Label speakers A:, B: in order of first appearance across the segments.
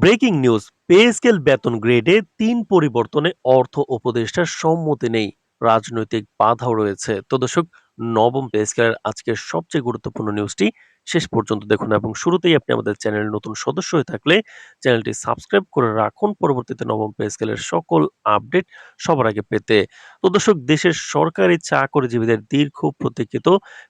A: Breaking news, pay scale বেতন গ্রেডে ৩ পরিবর্তনে অর্থ উপদেষ্টার সম্মতি নেই, রাজনৈতিক বাধাও রয়েছে। তো দর্শক, নবম পে স্কেলের আজকের সবচেয়ে গুরুত্বপূর্ণ নিউজটি শেষ পর্যন্ত দেখুন এবং শুরুতেই আপনি আমাদের চ্যানেলের নতুন সদস্য হয়ে থাকলে চ্যানেলটি সাবস্ক্রাইব করে রাখুন পরবর্তীতে নবম পে স্কেলের সকল আপডেট সবার আগে পেতে। তো দর্শক, দেশের সরকারি চাকরিজীবীদের দীর্ঘ প্রতীক্ষিত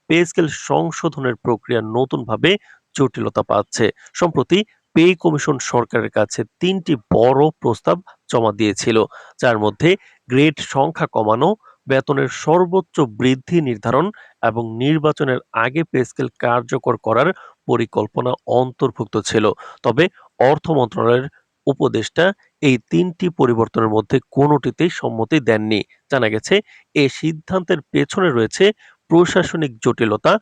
A: পে স্কেল সংশোধনের প্রক্রিয়া নতুনভাবে জটিলতা পাচ্ছে। সম্প্রতি পে কমিশন সরকারের কাছে ৩টি বড় প্রস্তাব জমা দিয়েছিল, যার মধ্যে গ্রেড সংখ্যা কমানো, বেতনের সর্বোচ্চ বৃদ্ধি নির্ধারণ এবং নির্বাচনের আগে পে স্কেল কার্যকর করার পরিকল্পনা অন্তর্ভুক্ত ছিল। তবে অর্থ মন্ত্রণালয়ের উপদেষ্টা এই ৩টি পরিবর্তনের মধ্যে কোনোটিতেই সম্মতি দেননি। জানা গেছে, এ সিদ্ধান্তের পেছনে রয়েছে প্রশাসনিক জটিলতা,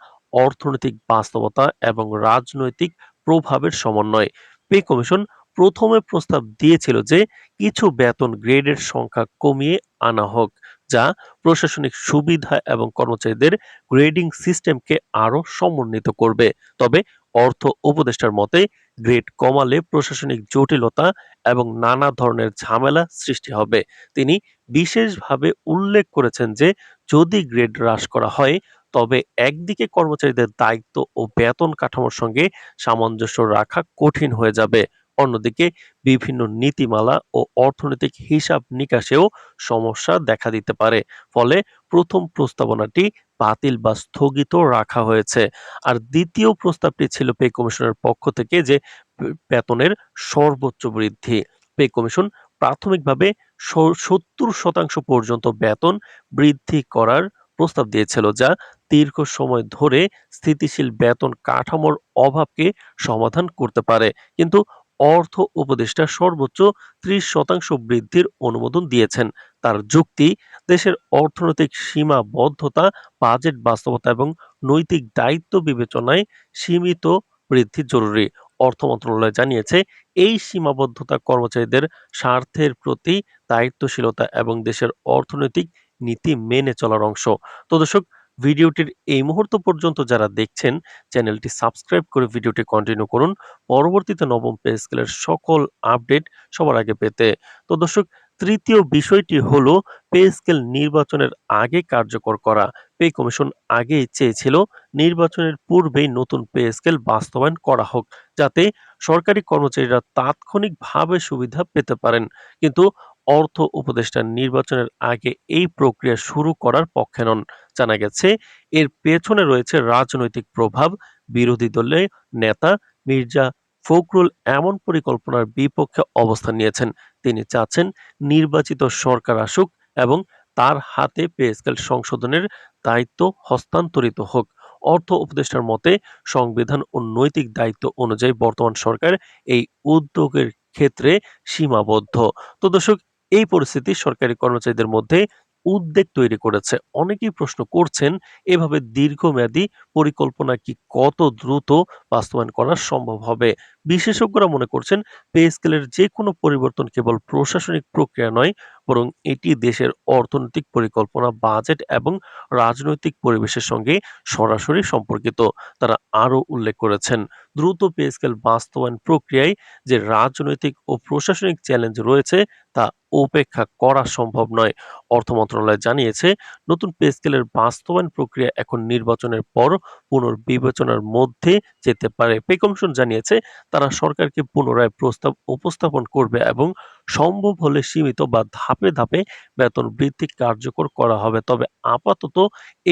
A: অর্থনৈতিক বাস্তবতা এবং রাজনৈতিক প্রভাবের সমন্বয়। পে কমিশন প্রথমে প্রস্তাব দিয়েছিল যে কিছু বেতন গ্রেডের সংখ্যা কমিয়ে আনা হোক, যা প্রশাসনিক সুবিধা এবং কর্মচারীদের গ্রেডিং সিস্টেমকে আরো সমন্বিত করবে। তবে অর্থ উপদেষ্টার মতে গ্রেড কমালে প্রশাসনিক জটিলতা এবং নানা ধরনের ঝামেলা সৃষ্টি হবে। তিনি বিশেষভাবে উল্লেখ করেছেন যে যদি গ্রেড হ্রাস করা হয় তবে একদিকে কর্মচারীদের দায়িত্ব ও বেতন কাঠামোর সঙ্গে সামঞ্জস্য রাখা কঠিন হয়ে যাবে, অন্যদিকে বিভিন্ন নীতিমালা ও অর্থনৈতিক হিসাব নিকাশেও সমস্যা দেখা দিতে পারে। ফলে প্রথম প্রস্তাবনাটি বাতিল বা স্থগিত রাখা হয়েছে। আর দ্বিতীয় প্রস্তাবটি ছিল পে কমিশনের পক্ষ থেকে যে বেতনের সর্বোচ্চ বৃদ্ধি। পে কমিশন প্রাথমিকভাবে ৭০% পর্যন্ত বেতন বৃদ্ধি করার প্রস্তাব দিয়েছিল, যা দীর্ঘ সময় ধরে স্থিতিশীল বেতন কাঠামোর অভাবকে সমাধান করতে পারে। কিন্তু অর্থ উপদেষ্টা সর্বোচ্চ ৩০% বৃদ্ধির অনুমোদন দিয়েছেন। তার যুক্তি, দেশের অর্থনৈতিক সীমাবদ্ধতা, বাজেট বাস্তবতা এবং নৈতিক দায়িত্ব বিবেচনায় সীমিত বৃদ্ধি জরুরি। অর্থ মন্ত্রণালয় জানিয়েছে, এই সীমাবদ্ধতা কর্মচারীদের স্বার্থের প্রতি দায়িত্বশীলতা এবং দেশের অর্থনৈতিক নীতি মেনে চলার অংশ। তো দর্শক, ভিডিওটির এই মুহূর্ত পর্যন্ত যারা দেখছেন, চ্যানেলটি সাবস্ক্রাইব করে ভিডিওটি কন্টিনিউ করুন পরবর্তীতে নবম পে স্কেলের সকল আপডেট সবার আগে পেতে। তো দর্শক, তৃতীয় বিষয়টি হলো পে স্কেল নির্বাচনের আগে কার্যকর করা। পে কমিশন আগেই চেয়েছিল নির্বাচনের পূর্বেই নতুন পে স্কেল বাস্তবায়ন করা হোক, যাতে সরকারি কর্মচারীরা তাৎক্ষণিকভাবে সুবিধা পেতে পারেন। কিন্তু অর্থ উপদেষ্টা নির্বাচনের আগে এই প্রক্রিয়া শুরু করার পক্ষে নন। জানা গেছে, এর পেছনে রয়েছে রাজনৈতিক প্রভাব। বিরোধী দলের নেতা মির্জা ফখরুল এমন পরিকল্পনার বিপক্ষে অবস্থান নিয়েছেন। তিনি চাচ্ছেন নির্বাচিত সরকার আসুক এবং তার হাতে পে স্কেল সংশোধনের দায়িত্ব হস্তান্তরিত হোক। অর্থ উপদেষ্টার মতে সংবিধান ও নৈতিক দায়িত্ব অনুযায়ী বর্তমান সরকার এই উদ্যোগের ক্ষেত্রে সীমাবদ্ধ। তো দর্শক, এই পরিস্থিতি সরকারি কর্মচারীদের মধ্যে উদ্বেগ তৈরি করেছে। অনেকেই প্রশ্ন করছেন, এভাবে দীর্ঘমেয়াদী পরিকল্পনা কি কত দ্রুত বাস্তবায়ন করা সম্ভব হবে? বিশেষজ্ঞরা মনে করছেন, পে স্কেলের যে কোনো পরিবর্তন কেবল প্রশাসনিক প্রক্রিয়া নয়, বরং এটি দেশের অর্থনৈতিক পরিকল্পনা, বাজেট এবং রাজনৈতিক পরিবেশের সঙ্গে সরাসরি সম্পর্কিত। তারা আরও উল্লেখ করেছেন, দ্রুত পে স্কেল বাস্তবায়ন প্রক্রিয়ায় যে রাজনৈতিক ও প্রশাসনিক চ্যালেঞ্জ রয়েছে তা উপেক্ষা করা সম্ভব নয়। অর্থ মন্ত্রণালয় জানিয়েছে, নতুন পে স্কেলের বাস্তবায়ন প্রক্রিয়া এখন নির্বাচনের পর পুনর্বিবেচনার মধ্যে যেতে পারে। পে কমিশন জানিয়েছে, তারা সরকারকে পুনরায় প্রস্তাব উপস্থাপন করবে এবং সম্ভব হলে সীমিত বা ধাপে ধাপে বেতন বৃদ্ধি কার্যকর করা হবে। তবে আপাতত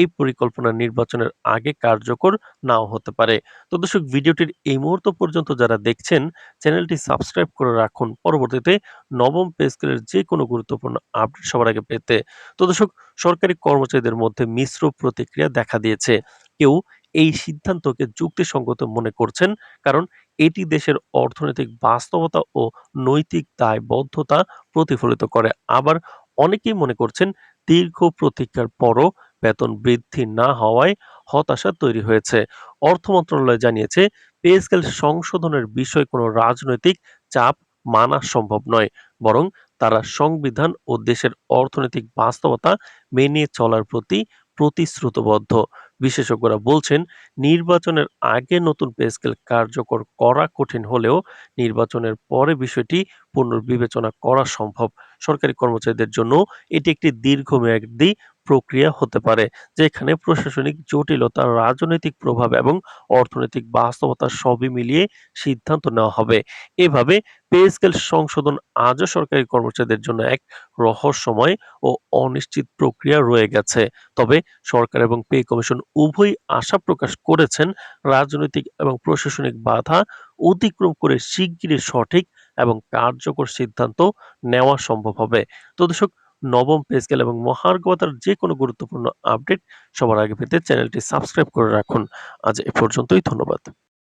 A: এই পরিকল্পনা নির্বাচনের আগে কার্যকর নাও হতে পারে। তো দর্শক, ভিডিওটির এই মুহূর্ত পর্যন্ত যারা দেখছেন, চ্যানেলটি সাবস্ক্রাইব করে রাখুন পরবর্তীতে নবম পে স্কেলের যে কোনো গুরুত্বপূর্ণ আপডেট সবার আগে পেতে। তো দর্শক, সরকারি কর্মচারীদের মধ্যে মিশ্র প্রতিক্রিয়া দেখা দিয়েছে। কেউ এই সিদ্ধান্তকে যুক্তিসঙ্গত মনে করছেন, কারণ এটি দেশের অর্থনৈতিক বাস্তবতা ও নৈতিক দায়বদ্ধতা প্রতিফলিত করে। আবার অনেকেই মনে করছেন, দীর্ঘ প্রতীক্ষার পরও বেতন বৃদ্ধি না হওয়ায় হতাশা তৈরি হয়েছে। অর্থ মন্ত্রণালয় জানিয়েছে, পে স্কেল সংশোধনের বিষয়ে কোনো রাজনৈতিক চাপ মানা সম্ভব নয়, বরং তারা সংবিধান ও দেশের অর্থনৈতিক বাস্তবতা মেনে চলার প্রতি প্রতিশ্রুতিবদ্ধ। বিশেষজ্ঞরা বলছেন, নির্বাচনের আগে নতুন পে স্কেল কার্যকর করা কঠিন হলেও নির্বাচনের পরে বিষয়টি পুনর্বিবেচনা করা সম্ভব। সরকারি কর্মচারীদের জন্য এটি একটি দীর্ঘমেয়াদী প্রক্রিয়া হতে পারে, যেখানে প্রশাসনিক জটিলতা, রাজনৈতিক প্রভাব এবং অর্থনৈতিক বাস্তবতা সবই মিলিয়ে সিদ্ধান্ত নেওয়া হবে। এভাবে পে স্কেল সংশোধন আজও সরকারি কর্মচারীদের জন্য এক রহস্যময় ও অনিশ্চিত প্রক্রিয়া রয়ে গেছে। তবে সরকার এবং পে কমিশন উভয়ই আশা প্রকাশ করেছেন, রাজনৈতিক এবং প্রশাসনিক বাধা অতিক্রম করে শিগগিরই সঠিক এবং কার্যকর সিদ্ধান্ত নেওয়া সম্ভব হবে। তো দর্শক, নবম পে স্কেল এবং মহার্ঘ ভাতার যে কোনো গুরুত্বপূর্ণ আপডেট সবার আগে পেতে চ্যানেলটি সাবস্ক্রাইব করে রাখুন। আজ এ পর্যন্তই, ধন্যবাদ।